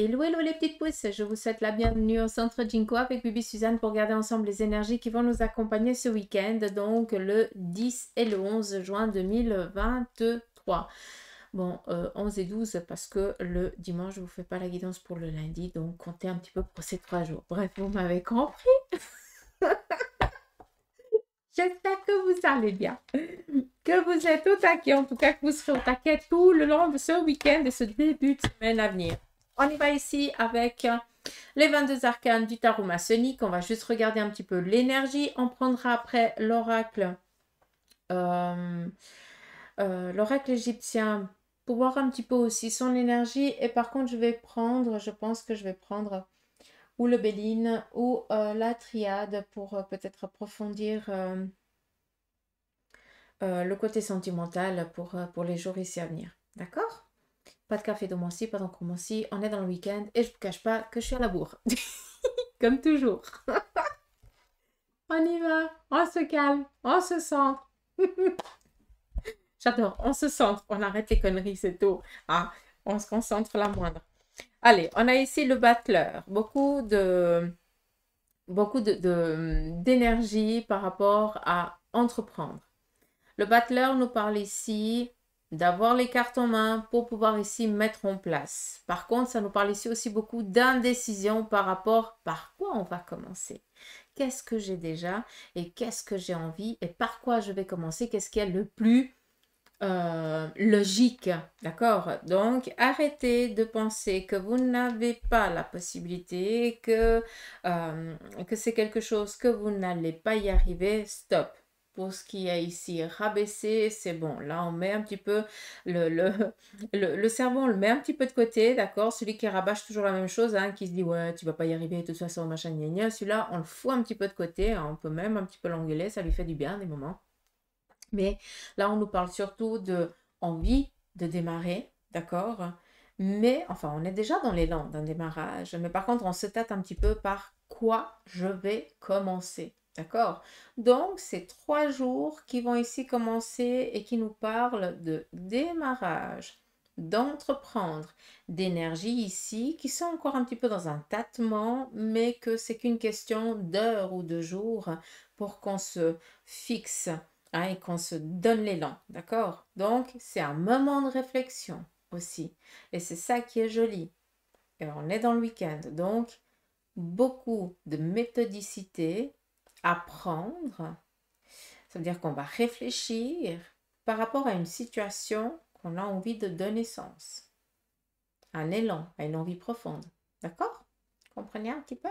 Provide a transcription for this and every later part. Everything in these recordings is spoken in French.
Hello, hello les petites pousses, je vous souhaite la bienvenue au centre Jinko avec Bibi Suzanne pour regarder ensemble les énergies qui vont nous accompagner ce week-end, donc le 10 et le 11 juin 2023. Bon, 11 et 12 parce que le dimanche, je ne vous fais pas la guidance pour le lundi, donc comptez un petit peu pour ces 3 jours. Bref, vous m'avez compris. J'espère que vous allez bien, que vous êtes au taquet, en tout cas que vous serez au taquet tout le long de ce week-end et ce début de semaine à venir. On y va ici avec les 22 arcanes du tarot maçonnique. On va juste regarder un petit peu l'énergie. On prendra après l'oracle l'oracle égyptien pour voir un petit peu aussi son énergie. Et par contre, je pense que je vais prendre ou le Béline ou la triade pour peut-être approfondir le côté sentimental pour les jours ici à venir. D'accord? Pas de café de moi-ci, pas d'encre moi-ci. On est dans le week-end et je ne vous cache pas que je suis à la bourre. Comme toujours. On y va, on se calme, on se centre. J'adore, on se centre, on arrête les conneries, c'est tout. Ah, on se concentre la moindre. Allez, on a ici le battleur. Beaucoup d'énergie par rapport à entreprendre. Le battleur nous parle ici d'avoir les cartes en main pour pouvoir ici mettre en place. Par contre, ça nous parle ici aussi beaucoup d'indécision par rapport par quoi on va commencer. Qu'est-ce que j'ai déjà et qu'est-ce que j'ai envie et par quoi je vais commencer, qu'est-ce qui est le plus logique, d'accord? Donc, arrêtez de penser que vous n'avez pas la possibilité, que c'est quelque chose que vous n'allez pas y arriver. Stop. Pour ce qui est ici rabaissé, c'est bon. Là, on met un petit peu le cerveau, on le met un petit peu de côté, d'accord? Celui qui rabâche toujours la même chose, hein, qui se dit, ouais, tu vas pas y arriver, de toute façon, machin, gna gna. Celui-là, on le fout un petit peu de côté, hein, on peut même un petit peu l'engueuler, ça lui fait du bien des moments. Mais là, on nous parle surtout de envie de démarrer, d'accord? Mais, enfin, on est déjà dans l'élan d'un démarrage. Mais par contre, on se tâte un petit peu par quoi je vais commencer, d'accord? Donc, c'est 3 jours qui vont ici commencer et qui nous parlent de démarrage, d'entreprendre, d'énergie ici, qui sont encore un petit peu dans un tâtement, mais que c'est qu'une question d'heures ou de jours pour qu'on se fixe, hein, et qu'on se donne l'élan, d'accord? Donc, c'est un moment de réflexion aussi. Et c'est ça qui est joli. Et on est dans le week-end, donc beaucoup de méthodicité à prendre. Ça veut dire qu'on va réfléchir par rapport à une situation qu'on a envie de donner sens. Un élan, à une envie profonde. D'accord? Comprenez un petit peu?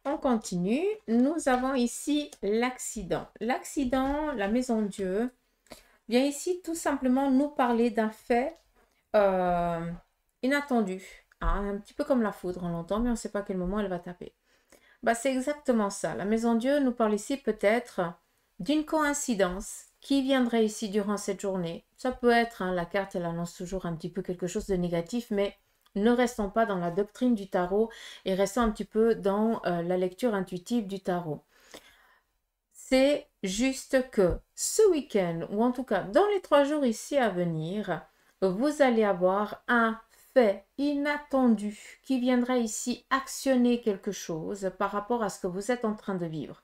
On continue. Nous avons ici l'accident. L'accident, la maison de Dieu, vient ici tout simplement nous parler d'un fait inattendu. Hein, un petit peu comme la foudre, on l'entend, mais on ne sait pas à quel moment elle va taper. Bah, c'est exactement ça. La maison de Dieu nous parle ici peut-être d'une coïncidence qui viendrait ici durant cette journée. Ça peut être, hein, la carte, elle annonce toujours un petit peu quelque chose de négatif, mais ne restons pas dans la doctrine du tarot et restons un petit peu dans la lecture intuitive du tarot. C'est juste que ce week-end, ou en tout cas dans les 3 jours ici à venir, vous allez avoir un fait inattendu qui viendra ici actionner quelque chose par rapport à ce que vous êtes en train de vivre.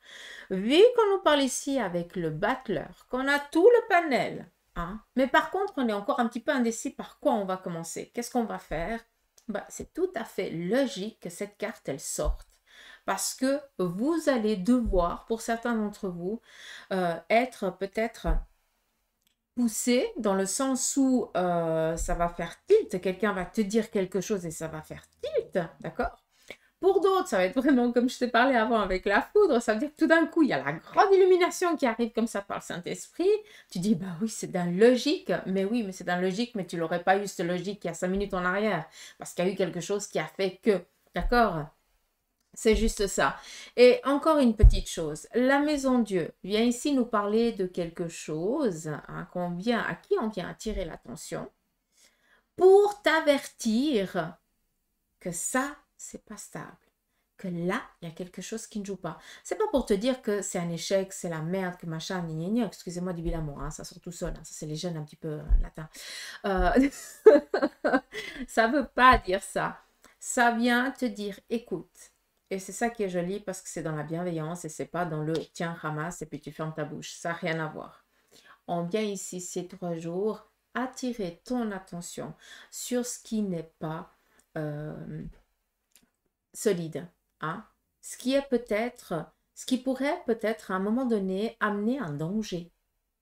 Vu qu'on nous parle ici avec le battleur, qu'on a tout le panel, hein, mais par contre on est encore un petit peu indécis par quoi on va commencer. Qu'est-ce qu'on va faire? Bah, c'est tout à fait logique que cette carte elle sorte. Parce que vous allez devoir, pour certains d'entre vous, être peut-être poussé dans le sens où ça va faire tilt. Quelqu'un va te dire quelque chose et ça va faire tilt, d'accord? Pour d'autres, ça va être vraiment comme je t'ai parlé avant avec la foudre. Ça veut dire que tout d'un coup, il y a la grande illumination qui arrive comme ça par le Saint-Esprit. Tu dis, bah oui, c'est d'un logique. Mais oui, mais c'est d'un logique, mais tu l'aurais pas eu cette logique il y a 5 minutes en arrière. Parce qu'il y a eu quelque chose qui a fait que, d'accord? C'est juste ça. Et encore une petite chose, la maison Dieu vient ici nous parler de quelque chose, hein, à qui on vient attirer l'attention pour t'avertir que ça, c'est pas stable. Que là, il y a quelque chose qui ne joue pas. C'est pas pour te dire que c'est un échec, c'est la merde, que machin, gna gna gna. Excusez-moi du bilan, hein, ça sort tout seul. Hein, ça, c'est les jeunes un petit peu latins. Ça veut pas dire ça. Ça vient te dire, écoute. Et c'est ça qui est joli parce que c'est dans la bienveillance et c'est pas dans le tiens, ramasse et puis tu fermes ta bouche. Ça n'a rien à voir. On vient ici ces 3 jours attirer ton attention sur ce qui n'est pas solide. Hein? Ce qui pourrait peut-être à un moment donné amener un danger.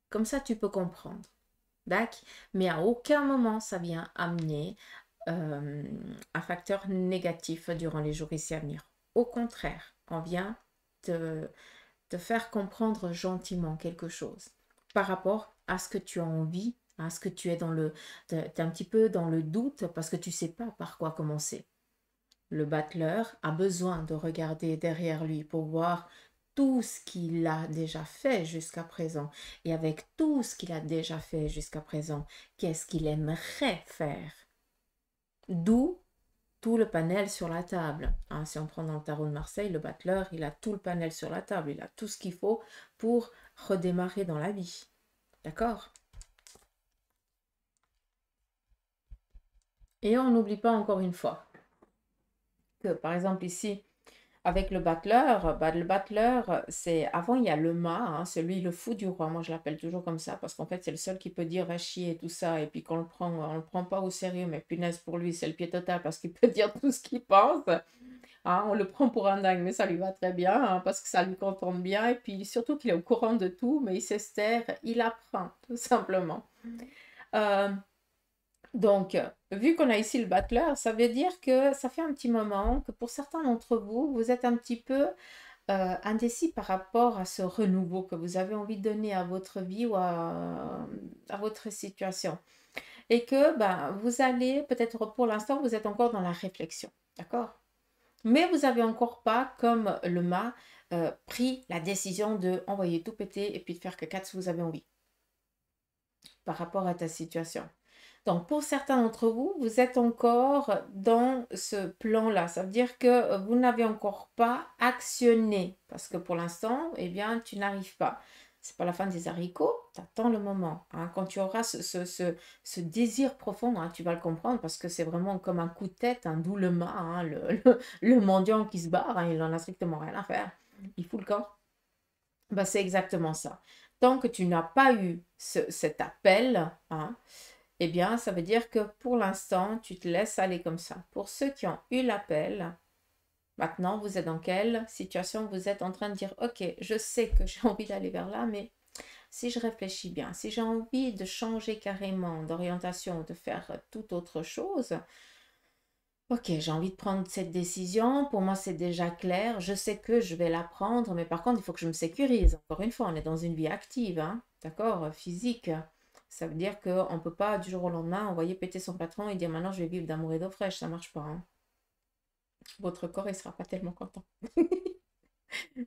Comme ça, tu peux comprendre. D'accord? Mais à aucun moment, ça vient amener un facteur négatif durant les jours ici à venir. Au contraire, on vient te faire comprendre gentiment quelque chose par rapport à ce que tu as envie, à ce que tu es t'es un petit peu dans le doute parce que tu ne sais pas par quoi commencer. Le battleur a besoin de regarder derrière lui pour voir tout ce qu'il a déjà fait jusqu'à présent. Et avec tout ce qu'il a déjà fait jusqu'à présent, qu'est-ce qu'il aimerait faire? D'où tout le panel sur la table. Hein, si on prend dans le tarot de Marseille, le battleur, il a tout le panel sur la table. Il a tout ce qu'il faut pour redémarrer dans la vie. D'accord? Et on n'oublie pas encore une fois que, par exemple, ici, avec le battleur, c'est avant il y a le mât, hein, c'est lui le fou du roi. Moi je l'appelle toujours comme ça parce qu'en fait c'est le seul qui peut dire va chier et tout ça. Et puis quand on le prend pas au sérieux, mais punaise pour lui c'est le pied total parce qu'il peut dire tout ce qu'il pense. Hein, on le prend pour un dingue, mais ça lui va très bien hein, parce que ça lui contente bien. Et puis surtout qu'il est au courant de tout, mais il s'estère, il apprend tout simplement. Donc, vu qu'on a ici le battleur, ça veut dire que ça fait un petit moment que pour certains d'entre vous, vous êtes un petit peu indécis par rapport à ce renouveau que vous avez envie de donner à votre vie ou à votre situation. Et que vous allez, peut-être pour l'instant, vous êtes encore dans la réflexion. D'accord? Mais vous n'avez encore pas, comme le mât, pris la décision de envoyer tout péter et puis de faire que 4 si vous avez envie par rapport à ta situation. Donc, pour certains d'entre vous, vous êtes encore dans ce plan-là. Ça veut dire que vous n'avez encore pas actionné. Parce que pour l'instant, eh bien, tu n'arrives pas. C'est pas la fin des haricots, tu attends le moment. Hein. Quand tu auras ce désir profond, hein, tu vas le comprendre parce que c'est vraiment comme un coup de tête, un doulement. Hein, le mendiant qui se barre, hein, il n'en a strictement rien à faire. Il fout le camp. C'est exactement ça. Tant que tu n'as pas eu cet appel, hein, eh bien, ça veut dire que pour l'instant, tu te laisses aller comme ça. Pour ceux qui ont eu l'appel, maintenant, vous êtes dans quelle situation? Vous êtes en train de dire, ok, je sais que j'ai envie d'aller vers là, mais si je réfléchis bien, si j'ai envie de changer carrément d'orientation ou de faire toute autre chose, ok, j'ai envie de prendre cette décision. Pour moi, c'est déjà clair. Je sais que je vais la prendre, mais par contre, il faut que je me sécurise. Encore une fois, on est dans une vie active, hein, d'accord, physique. Ça veut dire qu'on ne peut pas du jour au lendemain envoyer péter son patron et dire maintenant je vais vivre d'amour et d'eau fraîche. Ça ne marche pas. Hein. Votre corps, il ne sera pas tellement content.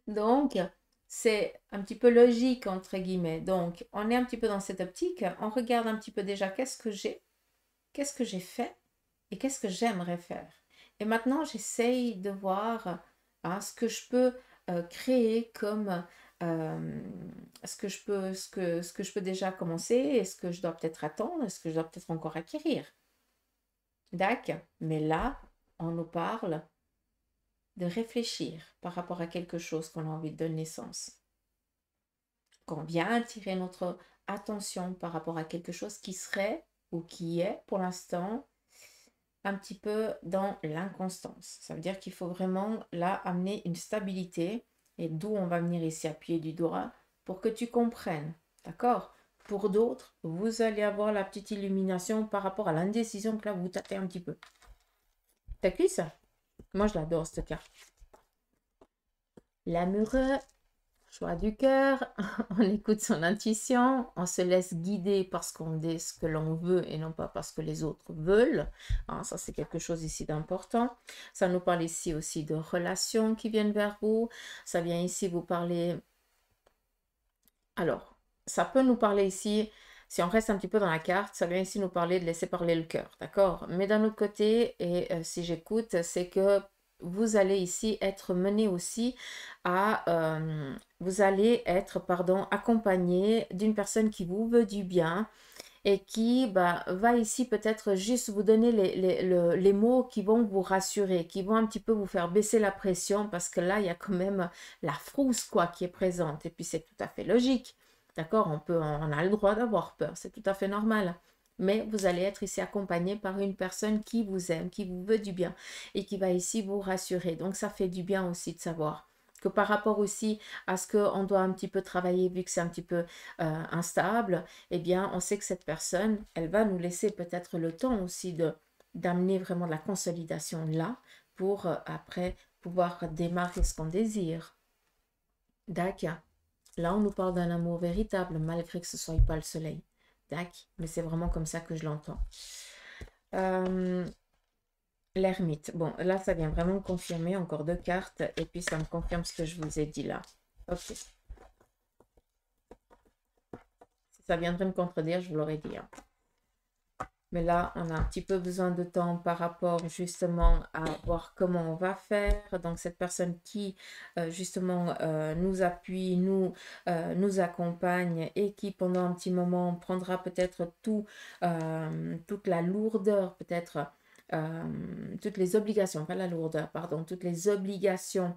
Donc, c'est un petit peu logique, entre guillemets. Donc, on est un petit peu dans cette optique. On regarde un petit peu déjà qu'est-ce que j'ai fait et qu'est-ce que j'aimerais faire. Et maintenant, j'essaye de voir hein, ce que je peux créer comme ce que je peux déjà commencer, est-ce que je dois peut-être attendre, est-ce que je dois peut-être encore acquérir. D'accord? Mais là, on nous parle de réfléchir par rapport à quelque chose qu'on a envie de donner naissance. Qu'on vient attirer notre attention par rapport à quelque chose qui serait ou qui est pour l'instant un petit peu dans l'inconstance. Ça veut dire qu'il faut vraiment là amener une stabilité et d'où on va venir ici appuyer du doigt pour que tu comprennes. D'accord? Pour d'autres, vous allez avoir la petite illumination par rapport à l'indécision que là vous tâtez un petit peu. T'as vu ça? Moi je l'adore cette carte. L'amoureux, choix du cœur, on écoute son intuition, on se laisse guider parce qu'on dit ce que l'on veut et non pas parce que les autres veulent. Hein, ça, c'est quelque chose ici d'important. Ça nous parle ici aussi de relations qui viennent vers vous. Ça vient ici vous parler... Alors, ça peut nous parler ici, si on reste un petit peu dans la carte, ça vient ici nous parler de laisser parler le cœur, d'accord? Mais d'un autre côté, et si j'écoute, c'est que vous allez ici être mené aussi à... vous allez être, accompagné d'une personne qui vous veut du bien et qui va ici peut-être juste vous donner les mots qui vont vous rassurer, qui vont un petit peu vous faire baisser la pression parce que là, il y a quand même la frousse quoi qui est présente et puis c'est tout à fait logique. D'accord? On a le droit d'avoir peur, c'est tout à fait normal. Mais vous allez être ici accompagné par une personne qui vous aime, qui vous veut du bien et qui va ici vous rassurer. Donc ça fait du bien aussi de savoir que par rapport aussi à ce qu'on doit un petit peu travailler, vu que c'est un petit peu instable, eh bien, on sait que cette personne, elle va nous laisser peut-être le temps aussi d'amener vraiment de la consolidation là, pour après pouvoir démarrer ce qu'on désire. D'accord. Là, on nous parle d'un amour véritable, malgré que ce ne soit pas le soleil. D'accord. Mais c'est vraiment comme ça que je l'entends. L'ermite. Bon, là, ça vient vraiment me confirmer encore 2 cartes. Et puis, ça me confirme ce que je vous ai dit là. Ok. Si ça viendrait me contredire, je vous l'aurais dit. Hein. Mais là, on a un petit peu besoin de temps par rapport justement à voir comment on va faire. Donc, cette personne qui justement nous appuie, nous accompagne et qui pendant un petit moment prendra peut-être toute la lourdeur, peut-être toutes les obligations, pas la lourdeur, pardon, toutes les obligations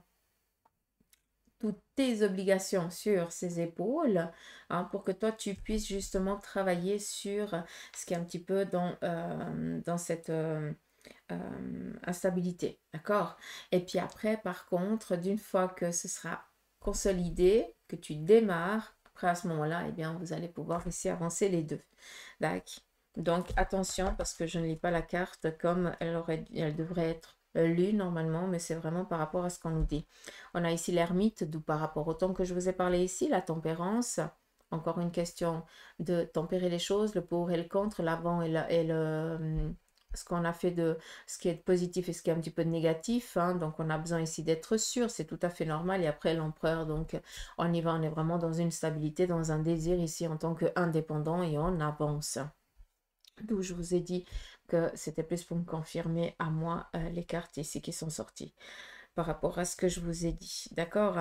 toutes tes obligations sur ses épaules hein, pour que toi tu puisses justement travailler sur ce qui est un petit peu dans cette instabilité, d'accord? Et puis après, par contre, d'une fois que ce sera consolidé, que tu démarres, après à ce moment-là, eh bien, vous allez pouvoir aussi avancer les deux, d'accord? Donc attention parce que je ne lis pas la carte comme elle devrait être lue normalement, mais c'est vraiment par rapport à ce qu'on nous dit. On a ici l'ermite, d'où par rapport au temps que je vous ai parlé ici, la tempérance. Encore une question de tempérer les choses, le pour et le contre, l'avant ce qu'on a fait de ce qui est positif et ce qui est un petit peu négatif. Hein. Donc on a besoin ici d'être sûr, c'est tout à fait normal. Et après l'empereur, donc on y va, on est vraiment dans une stabilité, dans un désir ici en tant qu'indépendant et on avance. D'où je vous ai dit que c'était plus pour me confirmer à moi les cartes ici qui sont sorties par rapport à ce que je vous ai dit. D'accord?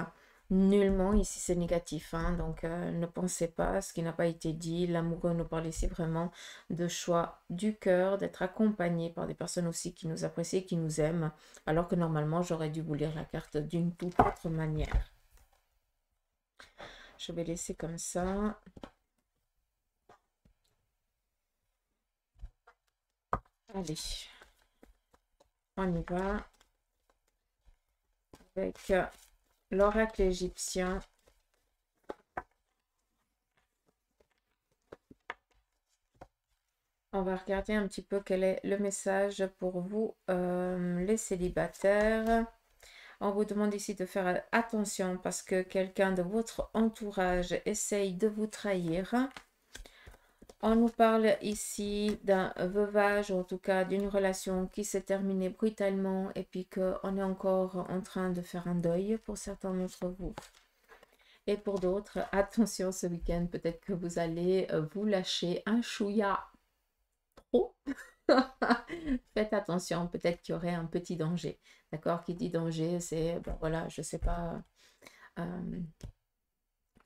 Nullement ici c'est négatif. Hein, donc ne pensez pas à ce qui n'a pas été dit. L'amoureux nous parle ici vraiment de choix du cœur, d'être accompagné par des personnes aussi qui nous apprécient, qui nous aiment. Alors que normalement j'aurais dû vous lire la carte d'une toute autre manière. Je vais laisser comme ça. Allez, on y va avec l'oracle égyptien. On va regarder un petit peu quel est le message pour vous, les célibataires. On vous demande ici de faire attention parce que quelqu'un de votre entourage essaye de vous trahir. On nous parle ici d'un veuvage, ou en tout cas d'une relation qui s'est terminée brutalement et puis qu'on est encore en train de faire un deuil pour certains d'entre vous. Et pour d'autres, attention ce week-end, peut-être que vous allez vous lâcher un chouïa trop. Faites attention, peut-être qu'il y aurait un petit danger. D'accord? Qui dit danger, c'est, ben voilà, je sais pas,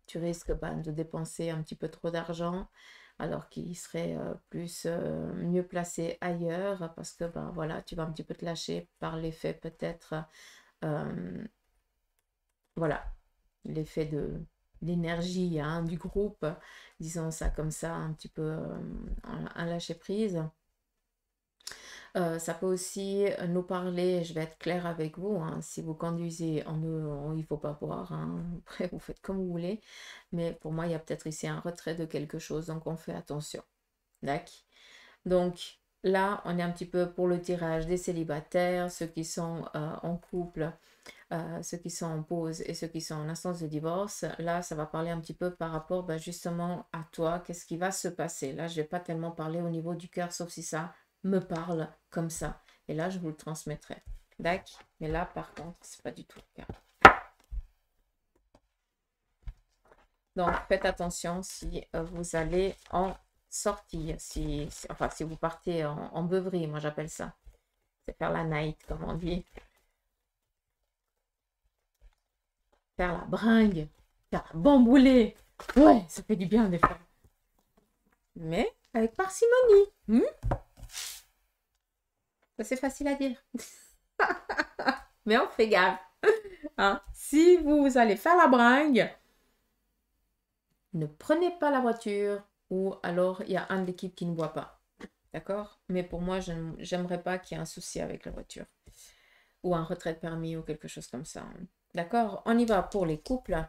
tu risques de dépenser un petit peu trop d'argent alors qu'il serait mieux placé ailleurs parce que ben voilà, tu vas un petit peu te lâcher par l'effet peut-être voilà, l'effet de l'énergie hein, du groupe, disons ça comme ça, un petit peu un lâcher prise. Ça peut aussi nous parler, je vais être claire avec vous, hein, si vous conduisez, il ne faut pas boire, hein, après vous faites comme vous voulez, mais pour moi il y a peut-être ici un retrait de quelque chose, donc on fait attention. D'accord? Donc là, on est un petit peu pour le tirage des célibataires, ceux qui sont en couple, ceux qui sont en pause et ceux qui sont en instance de divorce. Là, ça va parler un petit peu par rapport justement à toi, qu'est-ce qui va se passer. Là, je ne vais pas tellement parler au niveau du cœur, sauf si ça me parle comme ça. Et là, je vous le transmettrai. D'accord? Mais là, par contre, c'est pas du tout le cas. Donc, faites attention si vous allez en sortir, si vous partez en beuverie, moi j'appelle ça. C'est faire la night, comme on dit. Faire la bringue, faire la bamboulée. Ouais, ça fait du bien des fois. Mais avec parcimonie. C'est facile à dire. Mais on fait gaffe. Hein? Si vous allez faire la bringue, ne prenez pas la voiture ou alors il y a un de l'équipe qui ne boit pas. D'accord? Mais pour moi, je n'aimerais pas qu'il y ait un souci avec la voiture. Ou un retrait de permis ou quelque chose comme ça. D'accord? On y va pour les couples.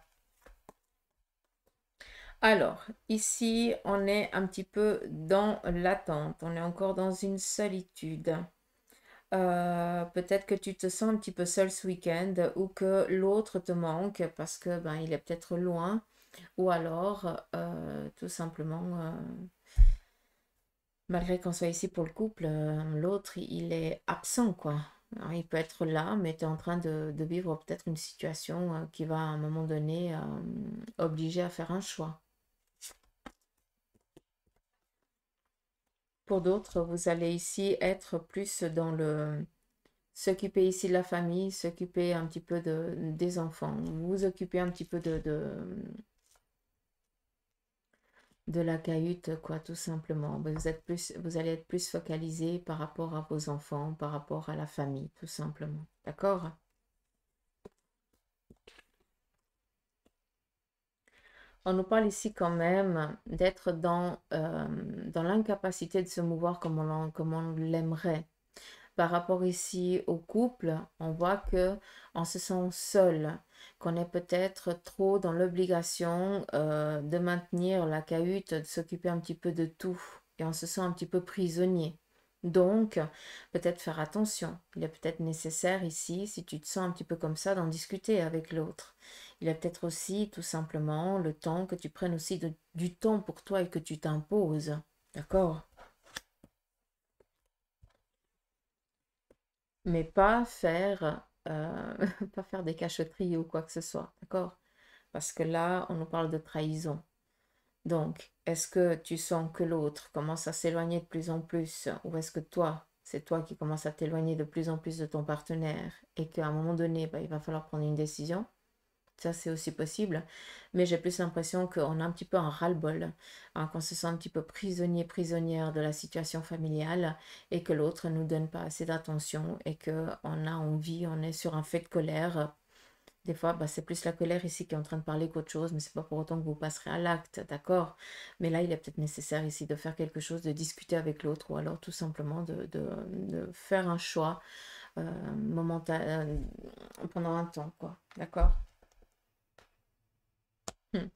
Alors, ici, on est un petit peu dans l'attente. On est encore dans une solitude. Peut-être que tu te sens un petit peu seul ce week-end ou que l'autre te manque parce que ben, il est peut-être loin ou alors tout simplement malgré qu'on soit ici pour le couple, l'autre il est absent quoi. Alors, il peut être là, mais tu es en train de vivre peut-être une situation qui va à un moment donné obliger à faire un choix. Pour d'autres, vous allez ici être plus dans le s'occuper ici de la famille, s'occuper un petit peu des enfants, vous occuper un petit peu de la cahute, quoi, tout simplement. Vous allez être plus focalisé par rapport à vos enfants, par rapport à la famille, tout simplement. D'accord? On nous parle ici quand même d'être dans l'incapacité de se mouvoir comme on l'aimerait. Par rapport ici au couple, on voit que on se sent seul, qu'on est peut-être trop dans l'obligation de maintenir la cahute, de s'occuper un petit peu de tout, et on se sent un petit peu prisonnier. Donc, peut-être faire attention. Il est peut-être nécessaire ici, si tu te sens un petit peu comme ça, d'en discuter avec l'autre. Il est peut-être aussi tout simplement le temps que tu prennes aussi du temps pour toi et que tu t'imposes. D'accord? Mais pas faire, pas faire des cachotteries ou quoi que ce soit, d'accord? Parce que là, on nous parle de trahison. Donc, est-ce que tu sens que l'autre commence à s'éloigner de plus en plus, ou est-ce que toi, c'est toi qui commences à t'éloigner de plus en plus de ton partenaire et qu'à un moment donné, bah, il va falloir prendre une décision? Ça, c'est aussi possible. Mais j'ai plus l'impression qu'on a un petit peu un ras-le-bol, hein, qu'on se sent un petit peu prisonnier, prisonnière de la situation familiale et que l'autre ne nous donne pas assez d'attention et qu'on a envie, on est sur un fait de colère. Des fois, bah, c'est plus la colère ici qui est en train de parler qu'autre chose, mais c'est pas pour autant que vous passerez à l'acte, d'accord? Mais là, il est peut-être nécessaire ici de faire quelque chose, de discuter avec l'autre ou alors tout simplement de faire un choix momentané pendant un temps, quoi, d'accord? Hmm.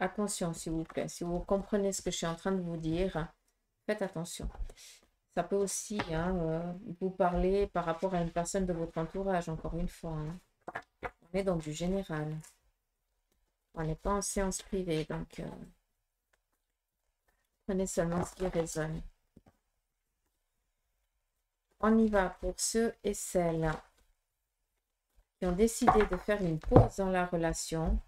Attention, s'il vous plaît. Si vous comprenez ce que je suis en train de vous dire, faites attention. Ça peut aussi hein, vous parler par rapport à une personne de votre entourage, encore une fois. Hein. On est dans du général. On n'est pas en séance privée, donc prenez seulement ce qui résonne. On y va pour ceux et celles qui ont décidé de faire une pause dans la relation.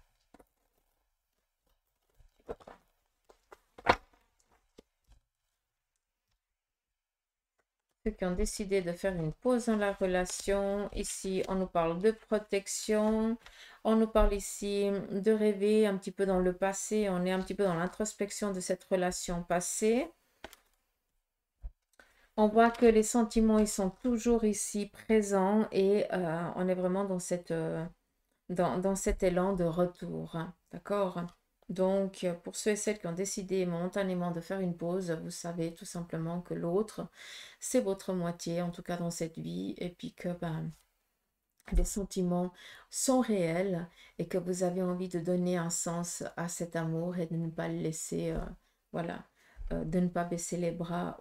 Ceux qui ont décidé de faire une pause dans la relation. Ici, on nous parle de protection. On nous parle ici de rêver un petit peu dans le passé. On est un petit peu dans l'introspection de cette relation passée. On voit que les sentiments, ils sont toujours ici présents et on est vraiment dans dans cet élan de retour. D'accord? Donc, pour ceux et celles qui ont décidé momentanément de faire une pause, vous savez tout simplement que l'autre, c'est votre moitié, en tout cas dans cette vie, et puis que ben, les sentiments sont réels et que vous avez envie de donner un sens à cet amour et de ne pas le laisser, voilà, de ne pas baisser les bras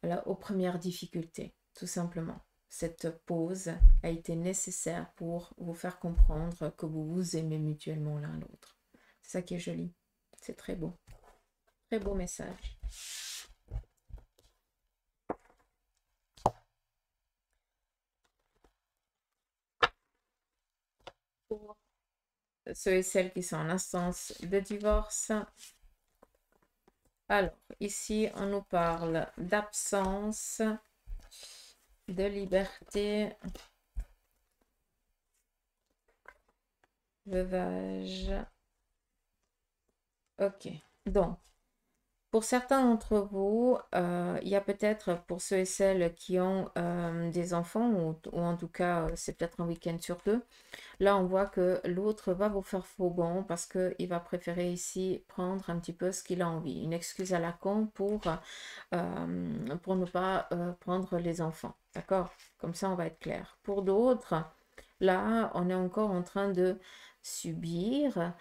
voilà, aux premières difficultés, tout simplement. Cette pause a été nécessaire pour vous faire comprendre que vous vous aimez mutuellement l'un l'autre. C'est ça qui est joli. C'est très beau. Très beau message. Pour ceux et celles qui sont en instance de divorce. Alors, ici, on nous parle d'absence, de liberté, veuvage. Ok, donc, Pour certains d'entre vous, il y a peut-être pour ceux et celles qui ont des enfants, ou en tout cas, c'est peut-être un week-end sur deux. Là, on voit que l'autre va vous faire faux bond parce qu'il va préférer ici prendre un petit peu ce qu'il a envie. Une excuse à la con pour ne pas prendre les enfants. D'accord? Comme ça, on va être clair. Pour d'autres, là, on est encore en train de subir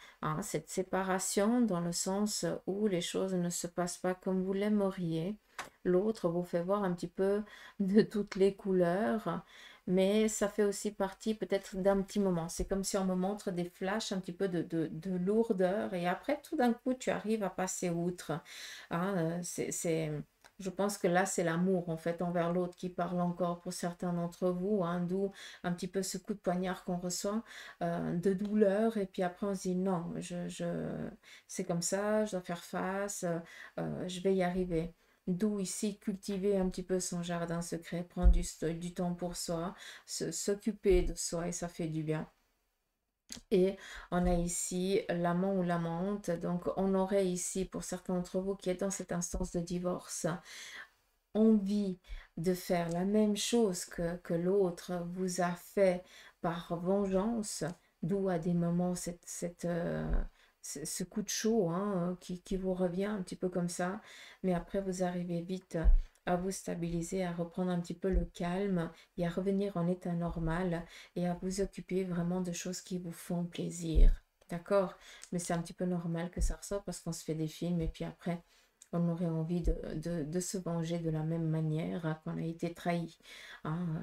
cette séparation dans le sens où les choses ne se passent pas comme vous l'aimeriez. L'autre vous fait voir un petit peu de toutes les couleurs, mais ça fait aussi partie peut-être d'un petit moment. C'est comme si on me montre des flashs un petit peu de lourdeur et après, tout d'un coup, tu arrives à passer outre. Je pense que là, c'est l'amour en fait envers l'autre qui parle encore pour certains d'entre vous, d'où un petit peu ce coup de poignard qu'on reçoit de douleur et puis après on se dit non, c'est comme ça, je dois faire face, je vais y arriver. D'où ici cultiver un petit peu son jardin secret, prendre du temps pour soi, s'occuper de soi et ça fait du bien. Et on a ici l'amant ou l'amante, donc on aurait ici pour certains d'entre vous qui est dans cette instance de divorce, envie de faire la même chose que l'autre vous a fait par vengeance, d'où à des moments ce coup de chaud qui vous revient un petit peu comme ça, mais après vous arrivez vite à vous stabiliser, à reprendre un petit peu le calme et à revenir en état normal et à vous occuper vraiment de choses qui vous font plaisir. D'accord? Mais c'est un petit peu normal que ça ressorte parce qu'on se fait des films et puis après, on aurait envie de se venger de la même manière qu'on a été trahi.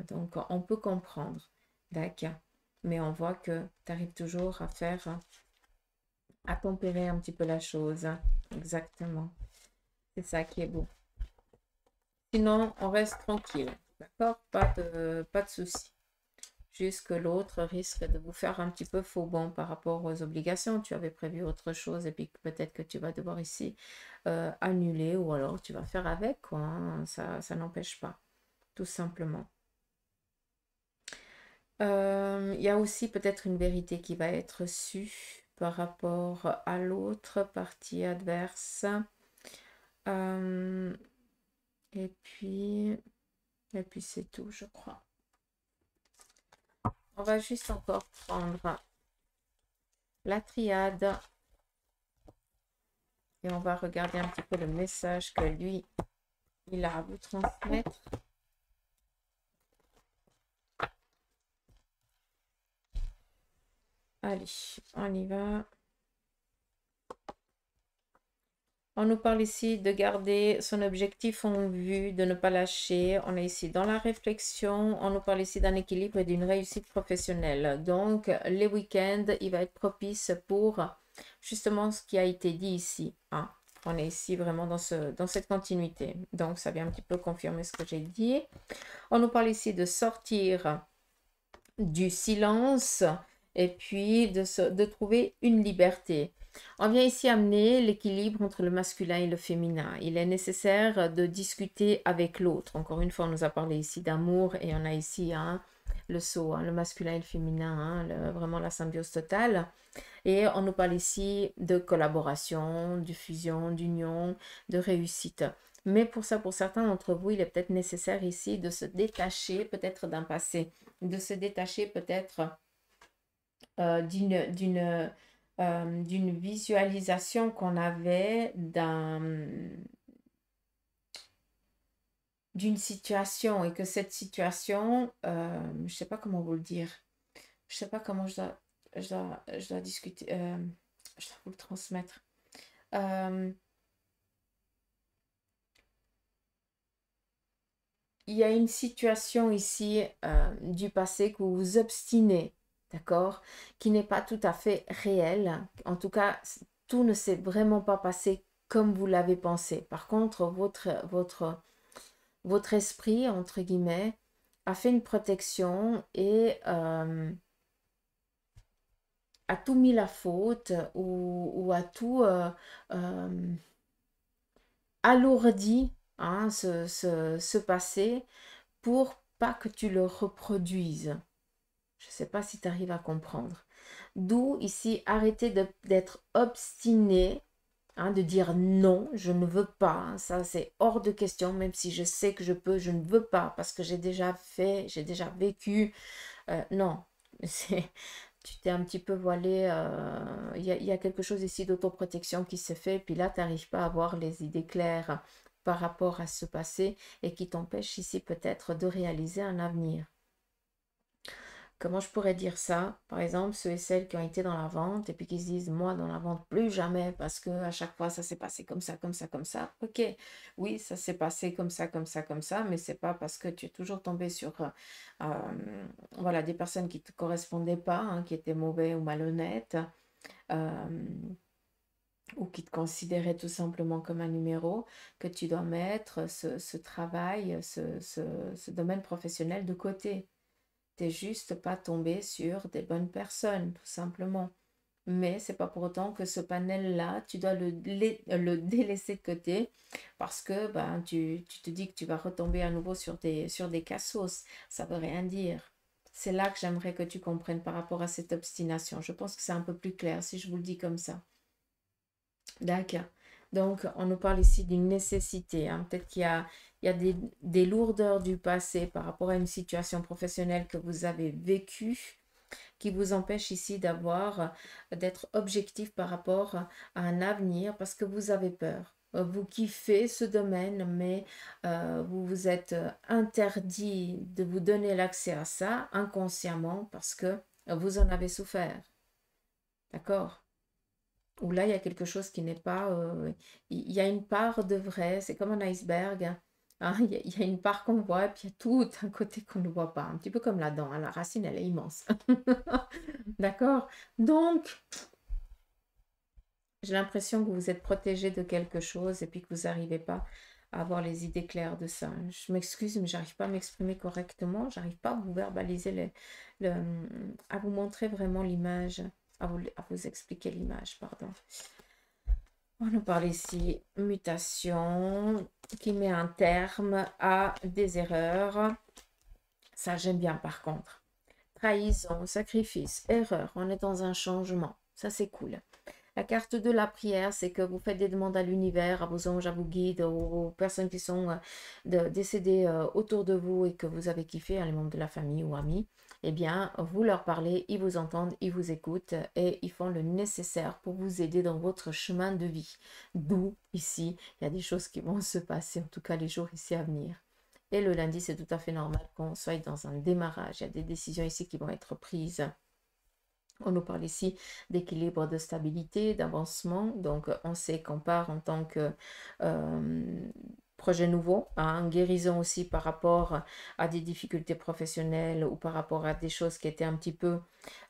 Donc, on peut comprendre. D'accord. Mais on voit que tu arrives toujours à faire, à tempérer un petit peu la chose. Exactement. C'est ça qui est beau. Sinon, on reste tranquille. D'accord? Pas de souci. Juste que l'autre risque de vous faire un petit peu faux bond par rapport aux obligations. Tu avais prévu autre chose et puis peut-être que tu vas devoir ici annuler ou alors tu vas faire avec, quoi. Ça n'empêche pas, tout simplement. Il y a aussi peut-être une vérité qui va être sue par rapport à l'autre partie adverse. Euh, et puis, et puis c'est tout, je crois. On va juste encore prendre la triade et on va regarder un petit peu le message que lui, il a à vous transmettre. Allez, on y va. On nous parle ici de garder son objectif en vue, de ne pas lâcher. On est ici dans la réflexion. On nous parle ici d'un équilibre et d'une réussite professionnelle. Donc, les week-ends, il va être propice pour justement ce qui a été dit ici. On est ici vraiment dans cette continuité. Donc, ça vient un petit peu confirmer ce que j'ai dit. On nous parle ici de sortir du silence et puis de trouver une liberté. On vient ici amener l'équilibre entre le masculin et le féminin. Il est nécessaire de discuter avec l'autre. Encore une fois, on nous a parlé ici d'amour et on a ici le saut, le masculin et le féminin, vraiment la symbiose totale. Et on nous parle ici de collaboration, de fusion, d'union, de réussite. Mais pour ça, pour certains d'entre vous, il est peut-être nécessaire ici de se détacher peut-être d'un passé, de se détacher peut-être d'une visualisation qu'on avait d'une situation et que cette situation, je ne sais pas comment vous le dire, je ne sais pas comment je dois discuter, je dois vous le transmettre. Il y a une situation ici du passé que vous vous obstinez, d'accord, qui n'est pas tout à fait réelle. En tout cas, tout ne s'est vraiment pas passé comme vous l'avez pensé. Par contre, votre esprit, entre guillemets, a fait une protection et a tout mis la faute ou a tout alourdi ce passé pour pas que tu le reproduises. Je ne sais pas si tu arrives à comprendre. D'où ici, arrêtez d'être obstiné Hein, de dire non, je ne veux pas, hein, ça c'est hors de question, même si je sais que je peux, je ne veux pas, parce que j'ai déjà fait, j'ai déjà vécu. Non, c'est, tu t'es un petit peu voilé, il y a quelque chose ici d'autoprotection qui se fait, puis là, tu n'arrives pas à avoir les idées claires par rapport à ce passé et qui t'empêche ici peut-être de réaliser un avenir. Comment je pourrais dire ça? Par exemple, ceux et celles qui ont été dans la vente et puis qui se disent, moi, dans la vente, plus jamais, parce que à chaque fois, ça s'est passé comme ça, comme ça, comme ça. Ok, oui, ça s'est passé comme ça, comme ça, comme ça, mais c'est pas parce que tu es toujours tombé sur voilà, des personnes qui ne te correspondaient pas, hein, qui étaient mauvais ou malhonnêtes, euh, ou qui te considéraient tout simplement comme un numéro, que tu dois mettre ce travail, ce domaine professionnel de côté. T'es juste pas tombé sur des bonnes personnes, tout simplement. Mais c'est pas pour autant que ce panel-là, tu dois le délaisser de côté parce que ben, tu te dis que tu vas retomber à nouveau sur des cassos. Ça veut rien dire. C'est là que j'aimerais que tu comprennes par rapport à cette obstination. Je pense que c'est un peu plus clair si je vous le dis comme ça. D'accord. Donc, on nous parle ici d'une nécessité, hein. Peut-être il y a des lourdeurs du passé par rapport à une situation professionnelle que vous avez vécue qui vous empêche ici d'être objectif par rapport à un avenir parce que vous avez peur. Vous kiffez ce domaine, mais vous vous êtes interdit de vous donner l'accès à ça inconsciemment parce que vous en avez souffert. D'accord? Ou là, il y a quelque chose qui n'est pas... il y a une part de vrai, c'est comme un iceberg. Hein, il y a une part qu'on voit et puis il y a tout un côté qu'on ne voit pas. Un petit peu comme la dent, hein, la racine, elle est immense. D'accord? Donc, j'ai l'impression que vous êtes protégé de quelque chose et puis que vous n'arrivez pas à avoir les idées claires de ça. Je m'excuse, mais j'arrive pas à m'exprimer correctement. J'arrive pas à vous verbaliser, à vous montrer vraiment l'image, à vous expliquer l'image, pardon. On nous parle ici mutation qui met un terme à des erreurs. Ça, j'aime bien par contre. Trahison, sacrifice, erreur. On est dans un changement. Ça, c'est cool. La carte de la prière, c'est que vous faites des demandes à l'univers, à vos anges, à vos guides, aux personnes qui sont décédées autour de vous et que vous avez kiffé, hein, les membres de la famille ou amis. Eh bien, vous leur parlez, ils vous entendent, ils vous écoutent et ils font le nécessaire pour vous aider dans votre chemin de vie. D'où, ici, il y a des choses qui vont se passer, en tout cas les jours ici à venir. Et le lundi, c'est tout à fait normal qu'on soit dans un démarrage. Il y a des décisions ici qui vont être prises. On nous parle ici d'équilibre, de stabilité, d'avancement. Donc, on sait qu'on part en tant que projet nouveau, hein, guérison aussi par rapport à des difficultés professionnelles ou par rapport à des choses qui étaient un petit peu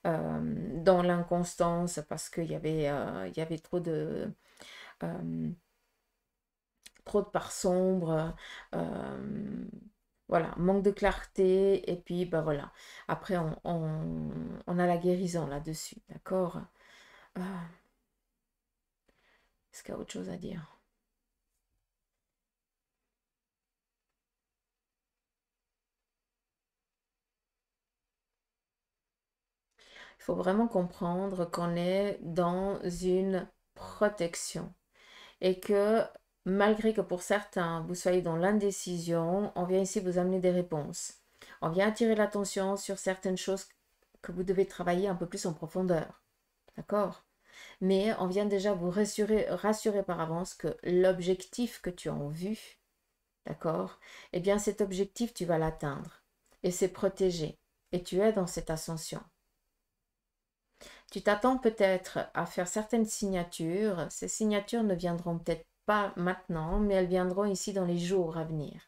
dans l'inconstance parce il y avait euh, trop de parts sombres. Voilà, manque de clarté, et puis bah voilà. Après, on a la guérison là-dessus, d'accord? Est-ce qu'il y a autre chose à dire? Il faut vraiment comprendre qu'on est dans une protection et que malgré que pour certains, vous soyez dans l'indécision, on vient ici vous amener des réponses. On vient attirer l'attention sur certaines choses que vous devez travailler un peu plus en profondeur, d'accord? Mais on vient déjà vous rassurer par avance que l'objectif que tu as en vue, d'accord? Eh bien, cet objectif, tu vas l'atteindre. Et c'est protégé. Et tu es dans cette ascension. Tu t'attends peut-être à faire certaines signatures. Ces signatures ne viendront peut-être pas maintenant, mais elles viendront ici dans les jours à venir.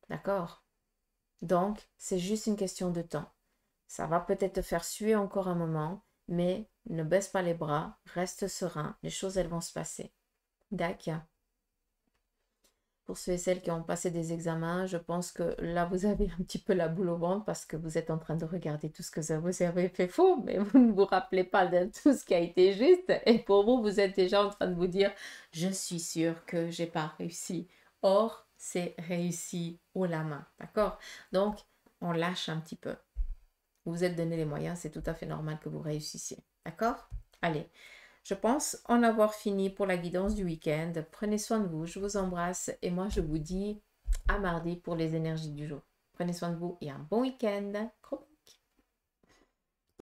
D'accord? Donc, c'est juste une question de temps. Ça va peut-être te faire suer encore un moment, mais ne baisse pas les bras, reste serein, les choses elles vont se passer. D'accord. Pour ceux et celles qui ont passé des examens, je pense que là, vous avez un petit peu la boule au ventre parce que vous êtes en train de regarder tout ce que vous avez fait faux, mais vous ne vous rappelez pas de tout ce qui a été juste. Et pour vous, vous êtes déjà en train de vous dire, je suis sûre que j'ai pas réussi. Or, c'est réussi haut la main. D'accord? Donc, on lâche un petit peu. Vous vous êtes donné les moyens, c'est tout à fait normal que vous réussissiez. D'accord? Allez. Je pense en avoir fini pour la guidance du week-end. Prenez soin de vous, je vous embrasse et moi je vous dis à mardi pour les énergies du jour. Prenez soin de vous et un bon week-end. Gros bisous.